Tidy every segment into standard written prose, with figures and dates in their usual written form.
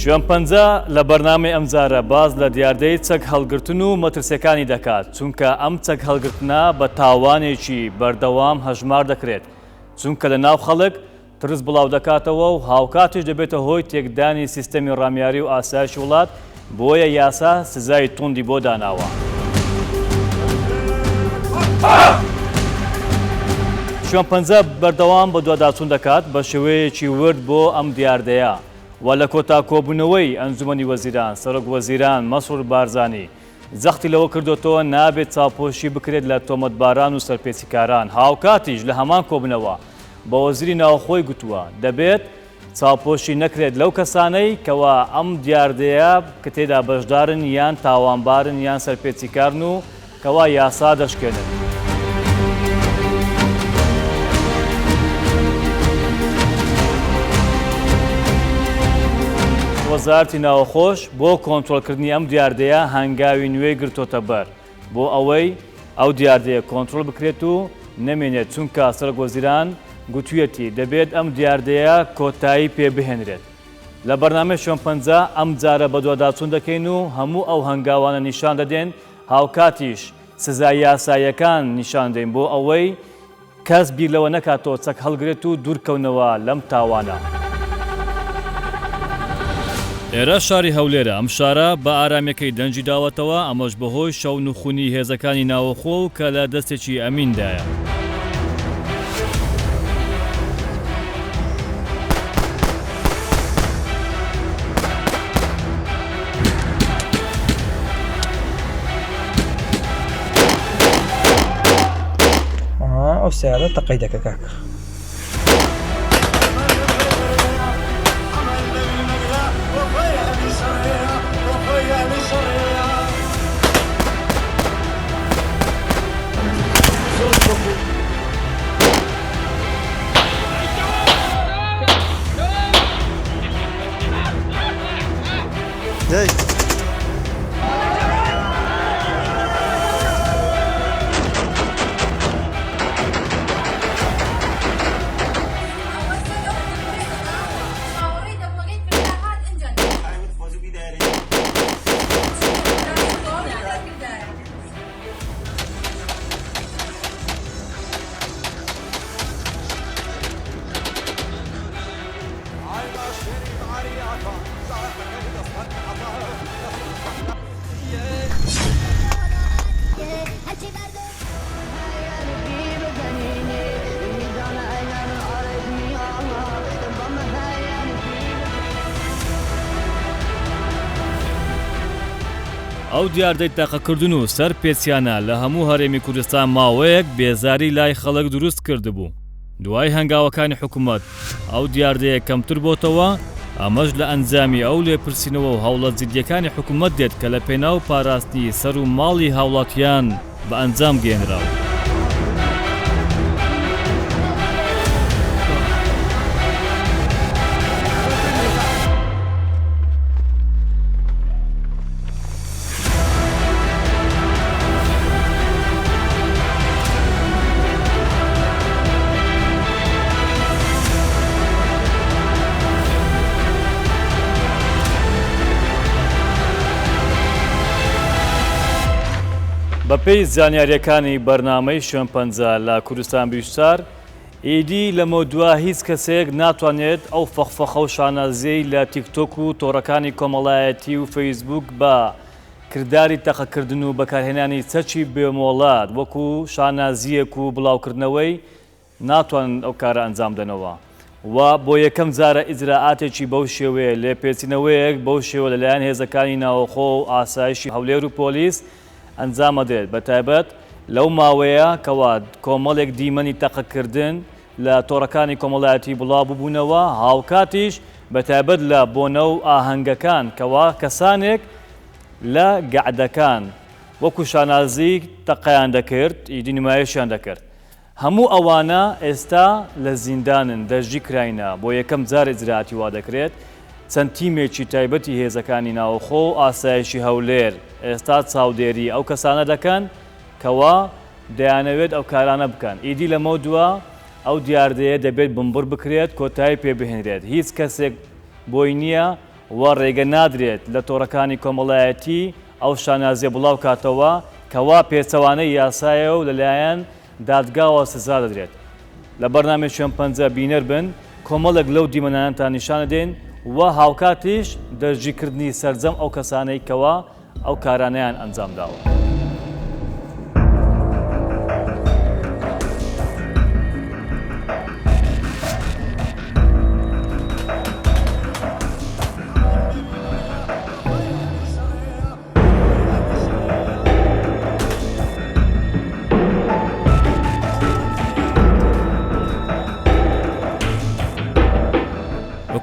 شوێنپەنجە لە بەرنامەی ئەمجارە باز لە دیاردەی چەک هەڵگرتن و مەترسیەکانی دەکات چونکە ئەم چەک هەڵگرتنە بە تاوانێکی بەردەوام هەژمار دەکرێت چونکە لە ناو خەڵک ترس بڵاو دەکاتەوە و هاوکاتیش دەبێتە هۆی تێکدانی سیستەمی ڕامیاری و ئاسایشی وڵات بۆیە یاسا سزای توندی بۆ داناوە. شوێنپەنجە بەردەوام بە دوواداچوون دەکات بە شێوەیەکی ورد بۆ ئەم دیاردەیە و لە کۆتا کۆبوونەوەی ئەنجومەنی وەزیران سەرۆک وەزیران مەسرور بارزانی جەختی لەوە کردوتەوە نابێت چاوپۆشی بکرێت لە تۆمەتباران و سەرپێچیکاران. هاوکاتیش لە هەمان کۆبوونەوە بە وەزیری ناوخۆی گوتووە دەبێت چاوپۆشی نەکرێت لەو کەسانەی کەوا ئەم دیاردەیە کە تێدا بەشدارن یان تاوانبارن یان سەرپێچیکارن و کەوا یاسا دەشکێنن. وەزارەتی ناوەخۆش بۆ کۆنتڕۆلکردنی ئەم دیاردەیە هەنگاوی نوێی گرتۆتە بەر بۆ ئەوەی ئەو دیاردەیە کۆنتڕۆل بکرێت و نەمێنێت چونکە سەرۆک وەزیران گوتوویەتی دەبێت ئەم دیاردەیە کۆتایی پێ بهێنرێت. لە بەرنامەی شوێنپەنجە ئەم جارە بە دوواداچوون دەکەین و هەموو ئەو هەنگاوانە نیشان دەدەین هاوکاتیش سزای یاساییەکان نیشان دەین بۆ ئەوەی کەس بیر لەوە نەکاتەوە چەک هەڵگرێت و دوورکەونەوە لەم تاوانە. ئێرە شاری هەولێرە ئەم شارە بە ئارامەکەی دەنجی داوەتەوە ئەمەش بەهۆی شەو نوخونی هێزەکانی ناوەخۆ و کە لە دەستێکی ئەمیندایە. ئەو سیارە تەقەی دەکە کاکە. جاي ئەو دیاردەی تاقەکردن و سەر پێچیانە لە هەموو هەرێمی کوردستان ماوەیەک بێزاری لای خەڵک دروست کردبوو. دوای هەنگاوەکانی حکوومەت ئەو دیاردەیە کەمتر بۆتەوە ئەمەش لە ئەنجامی ئەو لێپرسینەوە و هەوڵەت جدیەکانی حکوومەت دێت کە لە پێناو پاراستنی سەر و ماڵی هاوڵاتیان بە ئەنجام گێنراوە. بەپێی زانیاریەکانی بەرنامەی شوێنپەنجە لە کوردستان بیشتار ئیدی لەمە دووە هیچ کەسێک ناتوانێت ئەو فەخفەخە و شانازیەی لە تیکتۆک و تۆڕەکانی کۆمەڵایەتی و فەیسبوک بە کردداری تەقەکردن و بەکارهێنانی چەچی بێمۆڵات وەکو شانازیەک و بڵاوکردنەوەی ناتوانن ئەو کارە ئەنجام دەنەوە و بۆ یەکەم جارە ئیجراعاتێکی بەو شێوەیە لێپێچینەوەیەک بەو شێوە لەلایەن هێزەکانی ناوەخۆ و ئاسایشی هەولێر و پۆلیس ئەنجامە دێت بە تایبەت لەو ماوەیە کەوا کۆمەڵێک دیمەنی تەقەکردن لە تۆڕەکانی کۆمەڵایەتی بڵاو ببوونەوە هاوکاتیش بە تایبەت لە بۆنە و ئاهەنگەکان کەوا کەسانێک لە گەعدەکان وەکو شانازی تەقەیان دەکرد ئیدی نمایشیان دەکرد. هەموو ئەوانە ئێستا لە زیندانن دەژی کراینە بۆ یەکەم جار ئیجراعاتی وا دەکرێت. چەند تیمێکی تایبەتی هێزەکانی ناوخۆ و ئاسایشی هەولێر ئێستا چاودێری ئەو کەسانە دەکەن کەوا دەیانەوێت ئەو کارانە بکەن. ئیدی لەمە دووە ئەو دیاردەیە دەبێت بمبڕ بکرێت کۆتایی پێ بهێنرێت. هیچ کەسێک بۆی نییە و ڕێگە نادرێت لە تۆڕەکانی کۆمەڵایەتی ئەو شانازیە بڵاو کاتەوە کەوا پێچەوانەی یاسایە و لەلایەن دادگاوە سزا دەدرێت. لە بەرنامەی شوێنپەنجە بینەر بن کۆمەڵێک لەو دیمەنانتان نیشانە دێن و هاوکاتیش دەرجیکردنی سەرجەم ئەو کەسانەی کەوا ئەو کارانەیان ئەنجام داوە.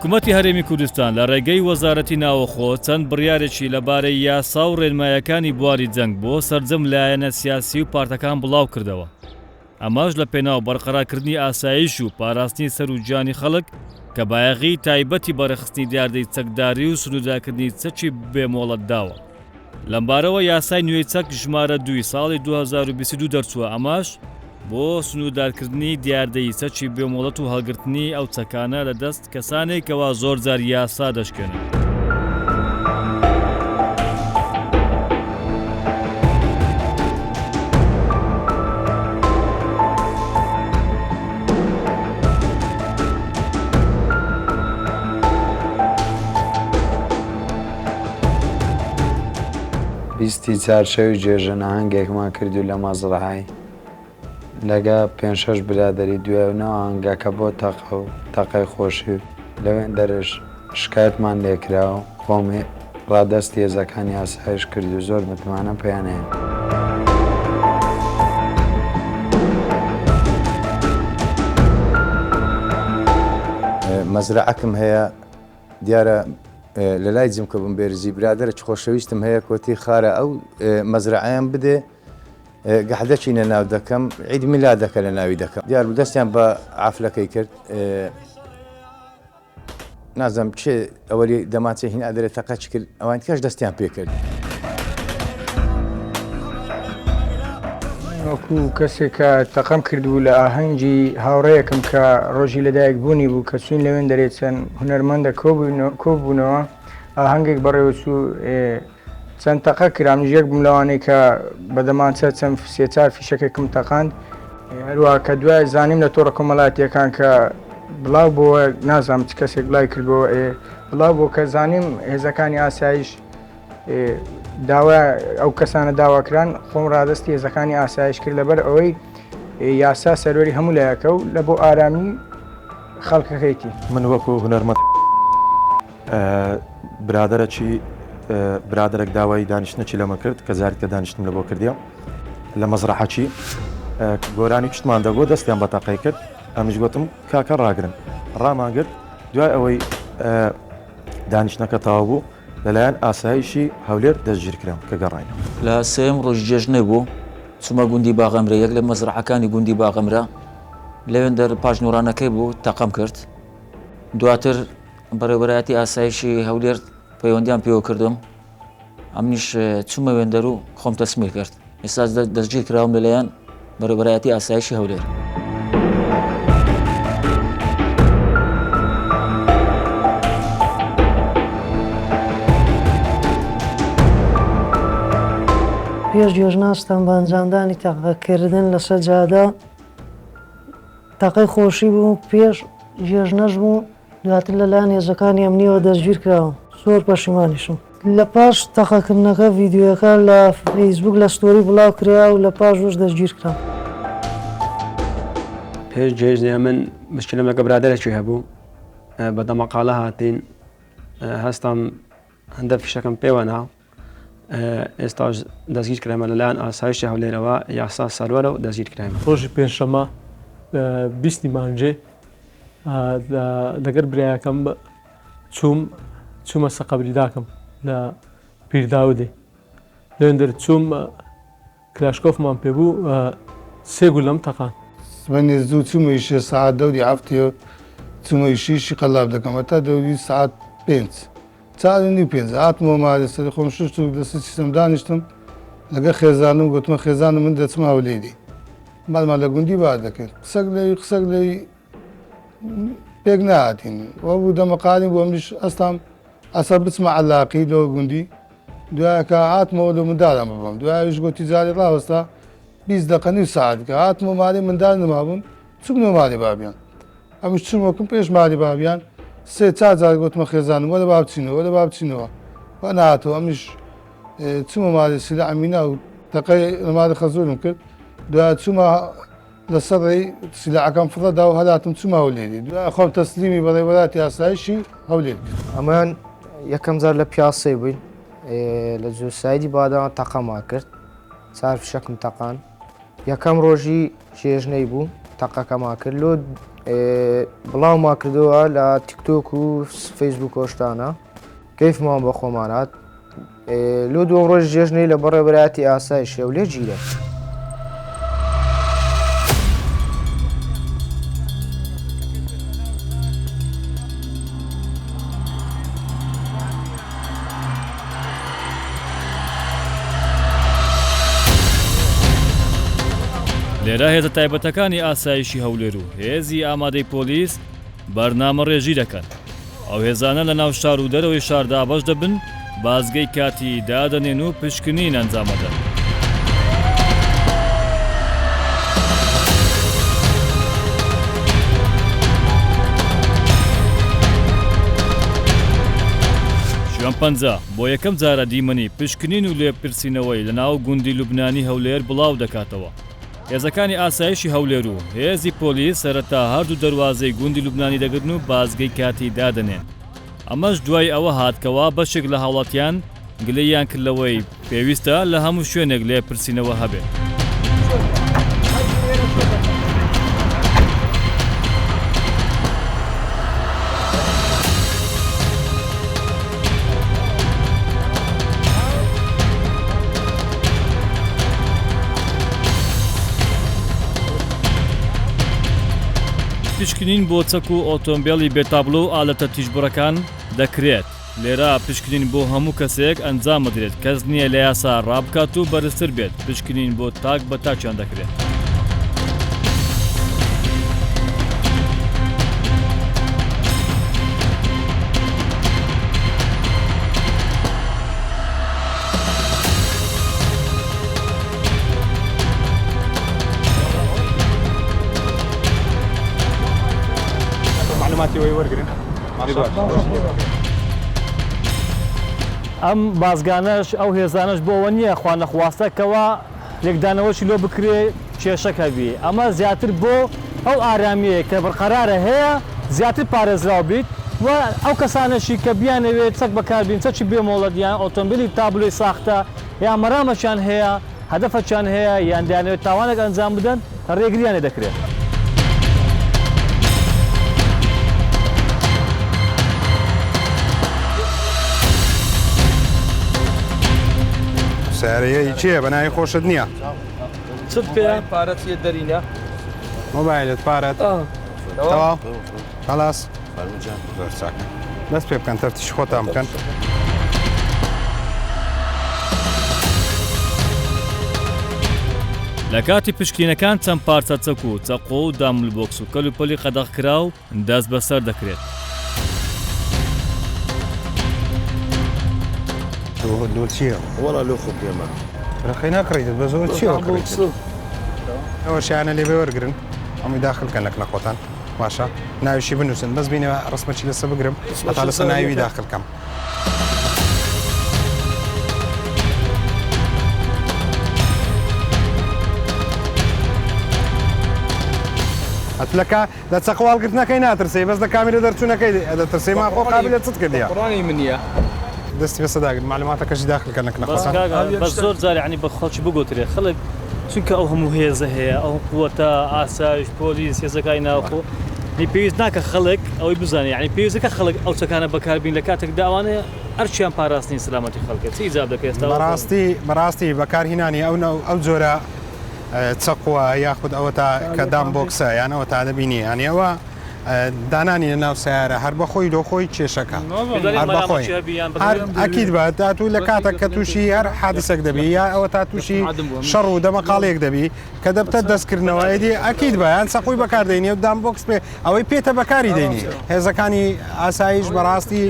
حکوومەتی هەرێمی کوردستان لە ڕێگەی وەزارەتی ناوەخۆ چەند بڕیارێکی لەبارەی یاسا و ڕێنمایەکانی بواری جەنگ بۆ سەرجەم لایەنە سیاسی و پارتەکان بڵاو کردەوە. ئەماش لە پێناو بەرقەرارکردنی ئاسایش و پاراستنی سەر و جانی خەڵک کە بایەغی تایبەتی بەرەخستنی دیاردەی چەکداری و سنووداکردنی چەکی بێمۆڵەت داوە. لەمبارەوە یاسای نوێی چەک ژمارە 2 ساڵی 2022 دەرچووە. ئەماش بۆ سنوودارکردنی دیاردەی چەکی بێمۆڵەت و هەڵگرتنی ئەو چەکانە لە دەست کەسانێکەوە زۆر جار یاسا دەشکێنن. بیستی چارشەوی جێژە ناهەنگێکمان کردو لە مەزرعای لەگە 5-6 برادری دوێونەوە هەنگەکە بۆ تەقە و تەقەی خۆشی لەوێن دەرش شکایەتمان لێکراوە خۆمی ڕادەستی هێزەکانی ئاسایش کرد و زۆر متمانە پێیان هەیە. مەزرعەکەم هەیە دیارە لە لای جم کە بم بێرزی برادرە چ خۆشەویستم هەیە کۆتی خارە ئەو مەزرعەیان بدێ گەحدەچی لە ناو دەکەم عید میلادەکە لە ناوی دەکەم دیار بوو دەستیان بە عافلەکەی کرد نازەم چێ ئەوەی دەماچێ هین ئەدرێت تەقەچ کرد ئەوان کەش دەستیان پێ کرد. وەکو کەسێک کە تەقەم کردبوو لە ئاهەنگی هاوڕەیەکم کە ڕۆژی لەدایک بوونی بوو کە چوین لەوێن دەرێت چەند هونەرمەندە کۆبوونەوە ئاهەنگێک بەڕێوەچوو چەند تەقە کرام ژێک بووم لەوانەی کە بەدەمانچە چەند 3-4 فیشەکێکم تەقاند هەروە کە دوای زانیم لە تۆڕە کۆمەڵایەتیەکان کە بڵاو بۆوە نازانم چ کەسێک لای کردبەوە بڵاو بۆ کە زانیم هێزەکانی ئاسایش داوا ئەو کەسانە داواکران خۆم ڕادستی هێزەکانی ئاسایش کرد لەبەر ئەوەی یاسا سەروەری هەموو لایەکە و لە بۆ ئارامی خەڵکەکەیتی. من وەکو هونەرمەند برادرێک داوای دانیشتنەکی لەمە کرد کە زاریکە دانیشتم لە بۆ کردیە لە مەزرعەچی گۆرانی کشتمان دەگۆ دەستیان بە تاقی کرد ئەمیش گوتم کاکە ڕاگرن ڕاماگرت دوای ئەوەی دانیشتنەکە تاوا بوو لەلایەن ئاسایشی هەولێر دەستگیرکرام کە گەڕاینەوە. لە سێم ڕۆژ جێژنێ بوو چوومە گوندی باغەمرە یەک لە مەزرعەکانی گوندی باغەمرە لەوێن دەر پاژنۆرانەکەی بوو تەقەم کرد دواتر بەڕێوەبەرایەتی ئاسایشی هەولێر پەیوەندیان پێوە کردم ئەمنیش چوومە وێندەر و خۆم تەسمیر کرد ئێستا دەستگیر کراوم لەلایەن بەڕێوەبەرایەتی ئاسایشی هەولێر. پێش جێژناستان بە ئەنجامدانی تەقەکردن لەسەر جادا تەقەی خۆشی بوو پێش جێژنەش بوو دواتر لەلایەن هێزەکانی ئەمنیەوە دەستگیر کراوە زۆر پەشیمانیشم. لە پاش تەقەکردنەکە ڤیدیۆەکە لە فەیسبوک لە ستۆری بڵاو کرا و لە پاش وش دەستگیر کرا. پێش جێژنێ من مشکلم لەگە برادەرێکی هەبوو بە دەمەقالە هاتین هەستم هەندە فیشەکەم پێوە ناو ئێستا دەستگیر کرامە لەلایەن ئاسایشی هەولێرەوە یاسا سەروەرە و دەستگیر کرایمە. ڕۆژی پێنجشەممە 20 مانجێ لەگەر برایەکەم چوومە سەقەبری داکەم لە پیرداودێ لەوێن دەرچووم کلاشکۆفمان پێبوو 3 گول لەم تەقان. من زوو چوومە ئیشێ ساعت دەوری هەفتەیە چوومە ئیشیشی قەلاب دەکەم هەتا دەوری ساعت 5 چاوی 5 هاتمەوە مارەسەری خۆم شش و دەستی سیستم دانیشتم لەگە خێزانم گوتمە خێزانم من دەچمە هەولێری ماڵمان لە گوندی بار دەکرد قسەک لەوی پێک نهاتین وە بوو دەمەقالیم بۆ منیش ئەستام ئەسە بچمە عەلاقی لۆ گوندی دوایەکە هاتمەوە لە منداڵم ببم دوایش گوتی جارێ ڕاوەستا 20 دقە نیم ساعتکە هاتمە ماڵی منداڵ نمابوون چوونەوە ماڵی بابیان ئەمش چوونەوەکم پێش ماڵی بابیان سێ چار جار گوتمە خێزانم وەرە با بچینەوە وەرە با بچینەوە وە نهاتەوە ئەمیش چوومە ماڵی سیلا ئەمینا و تەقەی لە ماڵی خەزوورم کرد دوای چوومە لەسەر ڕێی سیلاعەکەم فڕەدا و هەلاتم چوومە هەولێری دوای خۆم تەسلیمی بەڕێوەلاتی ئاسایشی هەولێر کرد ئەمان یەکەم جار لە پیاسەی بووین لە جوسایدی باداوە تەقەما کرد چار فشەکم تەقان یەکەم ڕۆژی ژێژنەی بوو تەقەکەما کرد لۆ بڵاوما کردەوە لە تیکتۆک و فەیسبوک هۆشتانە کەیفمان بە خۆمانات لۆ دووەم ڕۆژ ژێژنەی لە بەڕێوەلاتی ئاسایش هەولێر گیرە لێرە هێزە تایبەتەکانی ئاسایشی هەولێر و هێزی ئامادەی پۆلیس بەرنامە ڕێژی دەکەن ئەو هێزانە لە ناو شار و دەرەوەی شاردا بەش دەبن بازگەی کاتی دادەنێن و پشکنین ئەنجامەدەن شوێن پەنجا بۆ یەکەم جارە دیمەنی پشکنین و لێپرسینەوەی لە ناو گوندی لوبنانی هەولێر بڵاو دەکاتەوە هێزەکانی ئاسایشی هەولێر و هێزی پۆلیس سەرەتا هەردوو دەواازەی گوندی لوبنانی دەگرن و بازگەی کاتی دادەنێن ئەمەش دوای ئەوە هاتکەوە بەشێک لە هاوڵاتیان گلەیان کردلەوەی پێویستە لە هەموو شوێنێک لێپرسینەوە هەبێت پشکنین بۆ چەک و ئۆتۆمبیلی بێتابلۆ و ئالەتە تیژبڕەکان دەکرێت لێرە پشکنین بۆ هەموو کەسێک ئەنجام بدرێت کەس نییە لە یاسا ڕابکات و بەرزتر بێت پشکنین بۆ تاک بە تاچیان دەکرێت ئەم بازگانەش ئەو هێزانش بۆەوە نییە خوا نەخواستەکەەوە لێکدانەوەشی لۆ بکرێ کێشەکە بێ ئەمە زیاتر بۆ ئەو ئارامیەیە کە بەرقەرارە هەیە زیاتر پارێزراو بیت و ئەو کەسانەشی کە بیانەوێت چەک بەکاربین چەکی بێمۆڵەتیان ئۆتۆمبیلی تابلۆی ساختە یا مەرامەشیان هەیە هەدەفەچیان هەیە یان دەیانەوێت تاوانێک ئەنجام بدەن ڕێگریانێ دەکرێت سیارەیە چییە بەناوی خۆشت نییە؟ چت پێ پارەت چیە دەرینە؟ مۆبایلت پارەت تەواو خەلاص زۆر چاکە دەست پێ بکەن تەفتیشی خۆتان بکەن لە کاتی پشکینەکان چەند پارچە چەک و چەقۆ و داملبۆکس و کەلوپەلی قەدەغکرا و دەست بەسەر دەکرێت لۆ چییە؟ وەڵا لۆ خۆ پێمە ڕخەی ناکڕیتت بە زۆر چیەوە ئەوە شیانە لێ بێوەرگرن ئەمی داخلکەن لە کڵەکۆتان باشە ناویشی بنووسن بەس بینەوە ڕسمەچی لەسە بگرم هەتا لەسەر ناوی داخلکەم ئەتلەکە لە چەقواڵگرتنەکەی ناترسی بەس لە کامیرە دەرچوونەکەی دەترسی ما خۆ قابلە چت کردیە ڕانی من نییە دەستی بەسەداگرن معلوماتەکەشی داخلکە نەکەنەخۆتان بە زۆر جار عنی بە خەڵکی بگوترێ خەڵک چونکە ئەو هەموو هێزە هەیە ئەو قووەتە ئاسایش پۆلیس هێزەکانی ناوخۆ پێویست ناکە خەڵک ئەوەی بزانێ یعنی پێویستەکە خەڵک ئەو چەکانە بەکاربین لە کاتێک داوانەیە هەرچیان پاراستنی سلامەتی خەڵکە چی ئیجاب دەکەێت بەڕاستی بەکارهینانی ئەو جۆرە چەقووە یاخود ئەوە تا کە دام بۆکسە یان ئەوە تا دەبینی هەنیەوە دانانی ناو سیارە هەر بەخۆی دۆخۆی کێشەکە هەر بەخۆی ئەکیید بە تا تو لە کاتێک کە تووشی هەر حادسێک دەبی یا ئەوە تا تووشی شەڕ و دەمەقاڵێک دەبی کە دەبتە دەستکردنەوەیدی ئەکیید بە یان سەقوی بەکاردێنی و دام بۆکس پێ ئەوەی پێتە بەکاری دێنی هێزەکانی ئاسایش بەڕاستی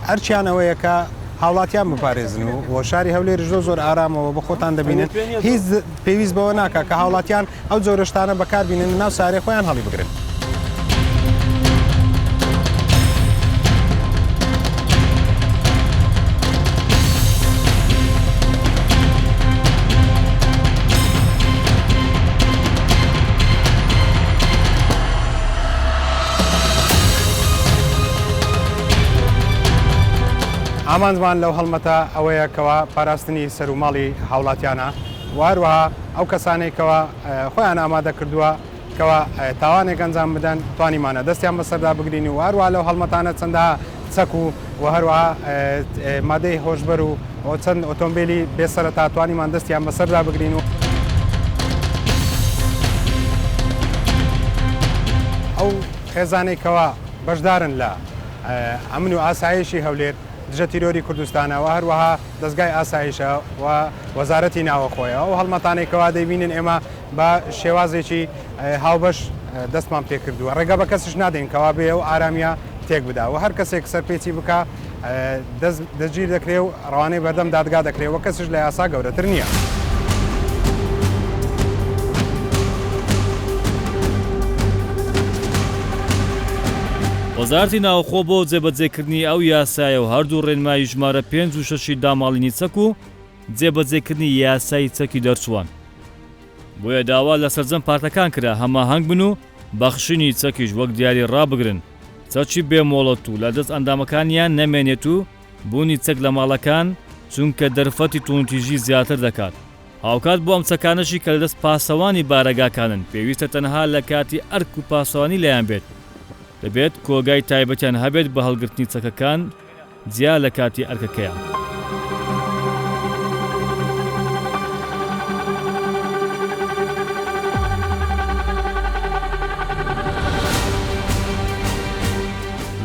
ئەرچیانەوەیە کە هاوڵاتیان بپارێزن و شاری هەولێر زۆر ئارامەوە بە خۆتان دەبینن هیچ پێویست بەوە ناکە کە هاوڵاتیان ئەو جۆرەشتانە بەکاربینن ناو سارێ خۆیان هەڵی بگرن. ئامانزمان لەو هەڵمەتە ئەوەیە کەوا پاراستنی سەر و ماڵی هاوڵاتیانە واروەها ئەو کەسانێکەوە خۆیان ئامادە کردووە کەوا تاوانێک ئەنجام بدەن توانیمانە دەستیان بەسەردا بگرین و وارووا لەو هەڵمەتانە چەندەها چەک و هەروەها مادەی هۆشبەر و چەند ئۆتۆمبیلی بێسەرەتا توانیمان دەستیان بەسەردا بگرین و ئەو خێزانێکەوە بەشدارن لە ئەمن و ئاسایشی هەولێر دژە تیرۆری کوردستانەوە هەروەها دەستگای ئاسایشە و وەزارەتی ناوەخۆیە و هەڵمەتانێکەوە دەبینن ئێمە بە شێوازێکی هاوبەش دەستمان پێ کردووە ڕێگە بە کەسش نادەین کەوا بێ و ئارامیە تێک بدا و هەر کەسێک سەرپێچی بکە دەستگیر دەکرێ و ڕوانەی بەردەم دادگا دەکرێت و کەسش لە یاسا گەورەتر نییە. وەزارەتی ناوخۆ بۆ جێبەجێکردنی ئەو یاسایە و هەردوو ڕێنمایی ژمارە 5 و 6 داماڵینی چەک و جێبەجێکردنی یاسای چەکی دەرچوان بۆیە داوا لە سەرجەم پارتەکان کرا هەماهەنگ بن و بەخشینی چەکیش وەک دیاری ڕابگرن چەکی بێمۆڵەت و لە دەست ئەندامەکانیان نەمێنێت و بوونی چەک لە ماڵەکان چونکە دەرفەتی توونتیژی زیاتر دەکات هاوکات بۆ ئەم چەکانەشی کە لە دەست پاسەوانی بارەگاکانن پێویستە تەنها لە کاتی ئەرک و پاسەوانی لەیان بێت دەبێت کۆگای تایبەتیان هەبێت بە هەڵگرتنی چەکەکان جیا لە کاتی ئەرکەکەیان.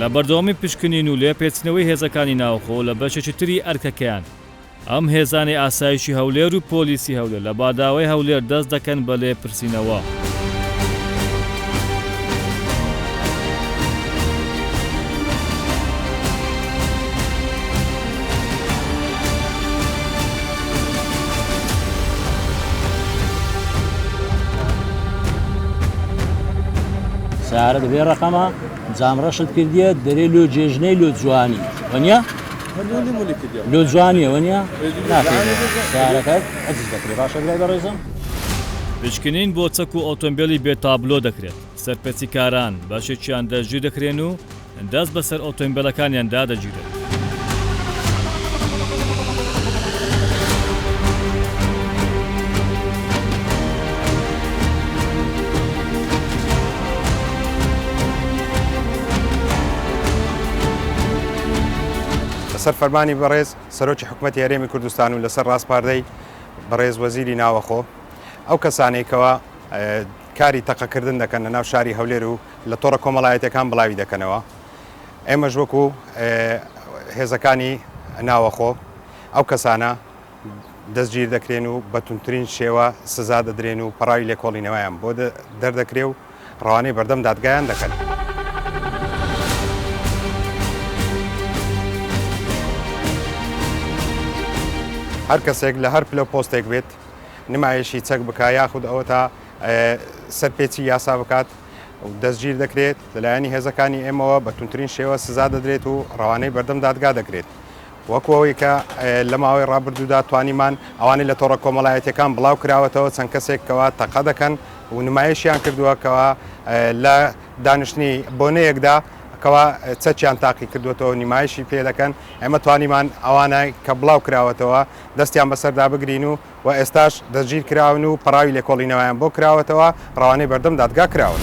لە بەردەوامی پشکنین و لێ پێچنەوەی هێزەکانی ناوخۆ لە بەشێکی تری ئەرکەکەیان ئەم هێزانی ئاسایشی هەولێر و پۆلیسی هەولێر لە باداوای هەولێر دەست دەکەن بە لێپرسینەوە. سیارە دەبێ ڕقەمە جامڕەشت کردیە دەرێ لۆ جێژنەی لۆ جوانی وەنیە لۆ جوانیە وەنیە سیارەکەت ئەزیز دەکرێت باشە برای بەڕێزم پشکنین بۆ چەک و ئۆتۆمبیلی بێتابلۆ دەکرێت سەرپێچی کاران باشێکیان دەژیر دەکرێن و دەست بەسەر ئۆتۆمبیلەکانیاندا دەگیرێت. لەسەر فەرمانی بەڕێز سەرۆکی حکوومەتی هەرێمی کوردستان و لەسەر ڕاستپاردەی بەڕێز وەزیری ناوەخۆ ئەو کەسانێکەوە کاری تەقەکردن دەکەن لە ناو شاری هەولێر و لە تۆڕە کۆمەڵایەتەکان بڵاوی دەکەنەوە ئێمەش وەکو هێزەکانی ناوەخۆ ئەو کەسانە دەستگیر دەکرێن و بە تونترین شێوە سزا دەدرێن و پەڕاوی لێکۆڵینەوەیان بۆ دەردەکرێ و ڕەوانەی بەردەم دادگایان دەکەن. هەر کەسێک لە هەر پلە پۆستێک بێت نمایشی چەک بکە یاخود ئەوە تا سەرپێچی یاسا بکات و دەستگیر دەکرێت لەلایەنی هێزەکانی ئێمەوە بە تونترین شێوە سزا دەدرێت و ڕەوانەی بەردەم دادگا دەکرێت وەکەوەی کە لە ماوەی ڕابردوودا توانیمان ئەوانەی لە تۆڕە کۆمەڵایەتەکان بڵاو کراوەتەوە چەند کەسێکەوە تەقە دەکەن و نمایشیان کردووەکەوە لە دانیشتنی بۆنەیەکدا کەوا چەچیان تاقی کردوێتەوە نیمایشی پێ دەکەن ئێمە توانیمان ئەوانە کە بڵاو کراوەتەوە دەستیان بەسەردا بگرین و ئێستاش دەستگیر کراون و پەڕاوی لێکۆڵینەوەیان بۆ کراوەتەوە ڕەوانەی بەردەم دادگا کراون.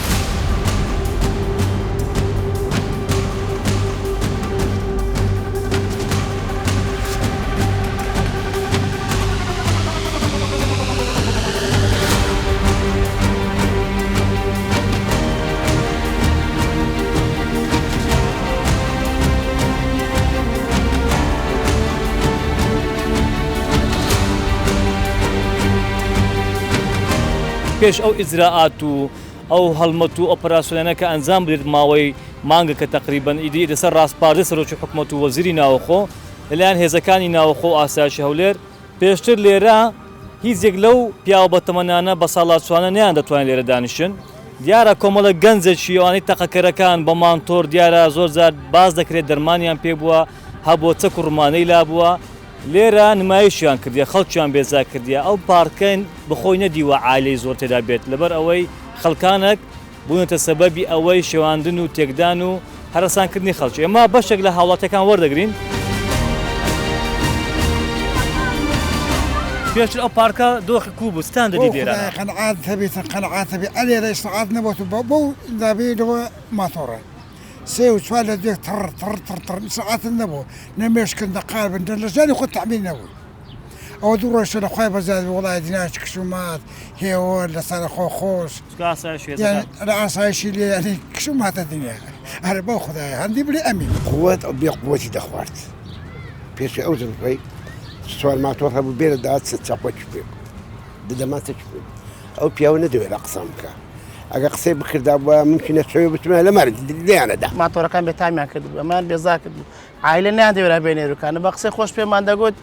پێش ئەو ئیزراعات و ئەو هەڵمەت و ئۆپەراسیۆنانە کە ئەنجام بدرێت ماوەی مانگە کە تقریبەن ئیدی لەسەر ڕاستپاردەی سەرۆکی حکوومەت و وەزیری ناوەخۆ لەلایەن هێزەکانی ناوەخۆ و ئاسایشی هەولێر پێشتر لێرە هیچێک لەو پیاوە بەتەمەنانە بە ساڵاتچوانە نەیان دەتوانێت لێرە دانیشن دیارە کۆمەڵە گەنجێکی ئەوانەی تەقەکەرەکان بە مانتۆر دیارە زۆر جار باز دەکرێت دەرمانیان پێ بووە هەبووە چەک و ڕمانەی لا بووە لێرە نمایشیان کردیە خەڵکیان بێزا کردیە ئەو پارکەین بخۆی نەدیوە عالەی زۆر تێدا بێت لەبەر ئەوەی خەڵکانێک بوونەتە سەبەبی ئەوەی شێواندن و تێکدان و هەرسانکردنی خەڵکی ئەمە بەشێک لە هاوڵاتەکان وەردەگرین پێشتر ئەو پارکە دۆخی کوو بوو ستان دەدی لێرە قەنعات هەبێت قەنعات هەبێ ئەلێرە ئێستاعات نەبووە بۆ دابێتەوە ماتۆڕە سێ و چوار لە دوێ تڕ سعات نەبوو نەمێشکن دەقال بن لەژانی خۆ تەعمیر نەبوو ئەوە دوو ڕۆژتە لە خۆی بەزار وڵای دیناش کشومات هێوە لەسەر خۆ خۆش لە ئاسایشی لێ ینی کشوماتە دنیا هەر بەو خدایە هەندی بڵێ ئەمین قووەت ئەو بێ قووەتی دەخوارد پێشی ئەو زنفەی سوال ماتۆر هەبوو بێرە داات چاپۆچ پێ بدەماتە پێ ئەو پیاوە نەدەوێت لە قسەم بکە ئەگە قسەی بکردا بووە ممکنە شوێ بتمە لە مەرج لیانەدا ماتۆرەکان بێتامیان کرد بوو ئەمان بێزا کرد بوو عایلە نیان دەوێرا بێنێروکانە بە قسەی خۆش پێمان دەگوت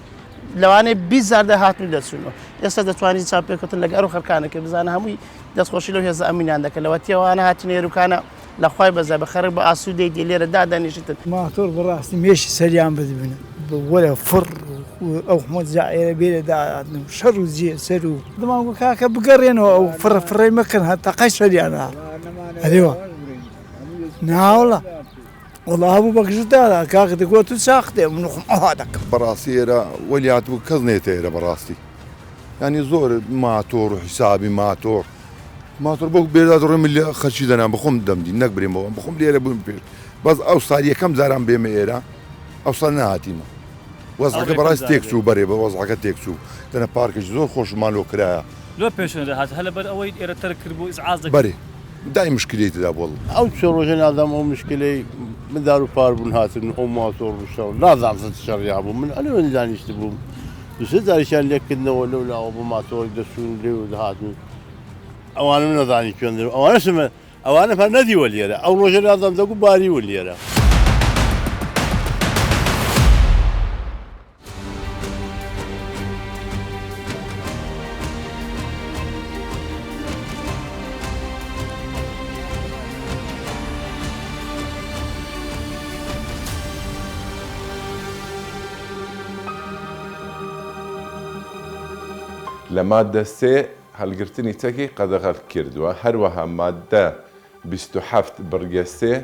لەوانەیە 20,000 هاتنی دەچوونەوە ئێستا دەتوانین چاپێککەوتن لەگەڵ ئەو خەرکانەکە بزانە هەمووی دەستخۆشی لەو هێزە ئەمینیان دەکەن لەوە تێوانە هاتی نێروکانە لە خوای بەزای بە خەرک بە ئاسوودەی دی لێرە دادەنیشتن ماتۆر بەڕاستی مێشی سەریان بدبنە وەرە فڕ ئەو حمەد زائێرە بێرە داهاتن شەڕ و جێ سەر و دەمان کاکە بگەڕێنەوە ئەو فڕی مەکەن هەتاقای سەریانە هەرێوە ناوڵە والله هەبوو بەگژدادا کاکە دەگوت و ساختێ منخم ئەها دەکەم بەڕاستی ئێرە وەلیات بوو کەس نێتە ئێرە بەڕاستی ینی زۆر ماتۆر و حیسابی ماتۆر بۆ بێدا دڕێ من لێ خەرچی دەنام بخۆم دەمدی نەک برێمەوە بخۆم لێرە بووم پێش بەس ئەو سال یەکەم جاران بێمە ئێرە ئەو سال نهاتیمە وەزعەکە بەڕاستی تێکچوو بەرێ بە وەزعەکە تێکچوو دەنە پارکێکی زۆر خۆشمان لۆ کرایە لۆ پێشێن دەهات هەر لەبەر ئەوەی ئێرە تەرک کرد بوو ئیزعاز دەکرد بەرێ دای مشکلێتدا بۆڵ ئەو چۆ ڕۆژە نادام ئەو مشکلەی من دار و پار بوون هاتن ئەو ماتۆر بشەوە نازانم شەڕیا بوو من ئەلێ دانیشت بووم دوسێ جاریشان لێکردنەوە لەو لاوە بۆ ماتۆری دەچوون لێ و دەهاتن ئەوانە من نەزانی کوێندن ئەوانە هەر نەدیوە لێرە ئەو ڕۆژە نازانم دەگو باریوە لێرە لە مادە سێ هەڵگرتنی چەکی قەدەغەڵ کردووە هەروەها مادە 27 بڕگە سێ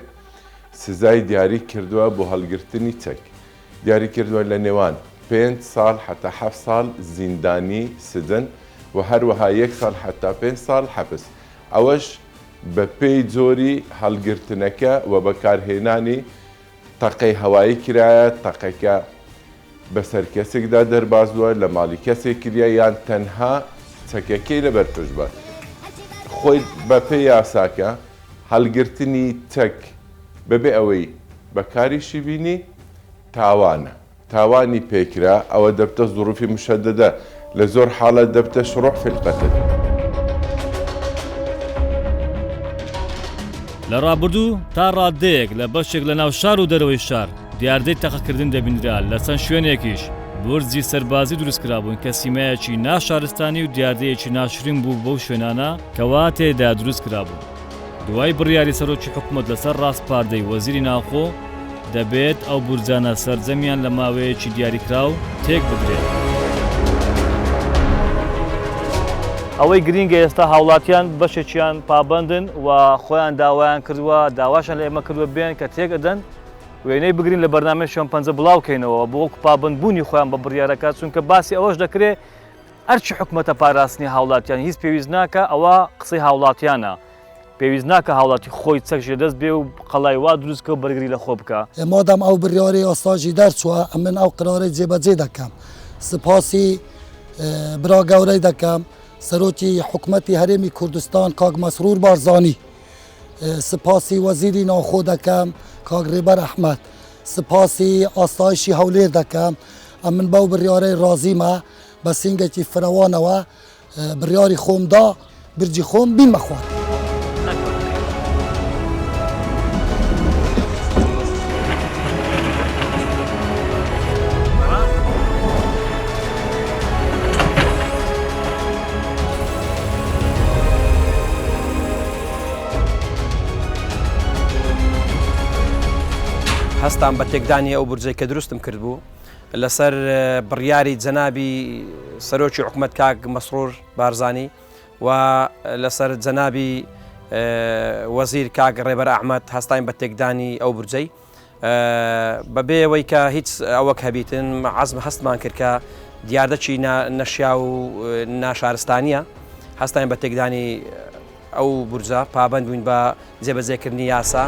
سزای دیاری کردووە بۆ هەڵگرتنی چەک دیاری کردووە لە نێوان 5 ساڵ حتا 7 ساڵ زیندانی سدن و هەروەها 1 ساڵ حتا 5 ساڵ حەبس ئەوەش بە پێی جۆری هەڵگرتنەکە و بەکارهێنانی تەقەی هەوایی کرایە تەقەکە بەسەر کەسێکدا دەربازووە لە ماڵی کەسێک کردە یان تەنها چەکەکەی لەبەر پشتبە خۆی بە پێی یاساکە هەڵگرتنی چەک بەبێ ئەوەی بەکاریشی بینی تاوانی پێکرا ئەوە دەبتە زوروفی مشەددە لە زۆر حاڵە دەبتە شڕوع فی القتل لە ڕابردوو تا ڕادەیەک لە بەشێک لە ناو شار و دەرەوەی شار دیاردەی تەقەکردن دەبینرا لە چەند شوێنێکیش بورجی سەربازی دروستکرابوون کە سیمایەکی ناشارستانی و دیاردەیەکی ناشرین بوو بەو شوێنانە کەوا تێدا دروست کرابوو دوای بڕیاری سەرۆکی حکوومەت لەسەر ڕاستپاردەی وەزیری ناوخۆ دەبێت ئەو بورجانە سەرجەمیان لە ماوەیەکی دیاریکراو تێک بدرێت ئەوەی گرینگە ئێستا هاوڵاتیان بەشێکیان پابندن و خۆیان داوایان کردووە داواشان لە ئێمە کردووە بێن کە تێک ئەدەن وێنەی بگرین لە بەرنامەی شۆمپەنجە بڵاوکەینەوە بۆ وەکو پابندبوونی خۆیان بە بڕیارەکە چونکە باسی ئەوەش دەکرێت ئەرچی حکوومەتە پاراستنی هاوڵاتیان هیچ پێویست ناکە ئەوە قسەی هاوڵاتیانە پێویست ناکە هاوڵاتی خۆی چەکشێ دەست بێ و قەڵای وا دروستکە و بەرگری لە خۆ بکە مادام ئەو بڕیاری ئۆستاژی دەرچووە من ئەو قرارەی جێبەجێ دەکەم سپاسی برا گەورەی دەکەم سەرۆکی حکوومەتی هەرێمی کوردستان کاک مەسرور بارزانی سپاسی وەزیری ناوخۆ دەکەم کاک ڕێبەر ئەحمەد سپاسی ئاسایشی هەولێر دەکەم من بەو بڕیارەی ڕازیمە بە سینگێکی فراوانەوە بڕیاری خۆمدا برجی خۆم بین مەخوات. هەستان بە تێکدانی ئەو بورجەی کە دروستم کرد بوو لەسەر بڕیاری جەنابی سەرۆکی حکومەت کاک مەسرور بارزانی و لەسەر جەنابی وەزیر کاک ڕێبەر ئەحمەد هەستاین بە تێکدانی ئەو بورجەی بەبێ ئەوەی کە هیچ ئەوەک هەبیتن عەزم هەستمان کرد کە دیاردەچی نەشیا و ناشارستانیە هەستاین بە تێکدانی ئەو بورجە پابەند بووین بە جێبەجێکردنی یاسا.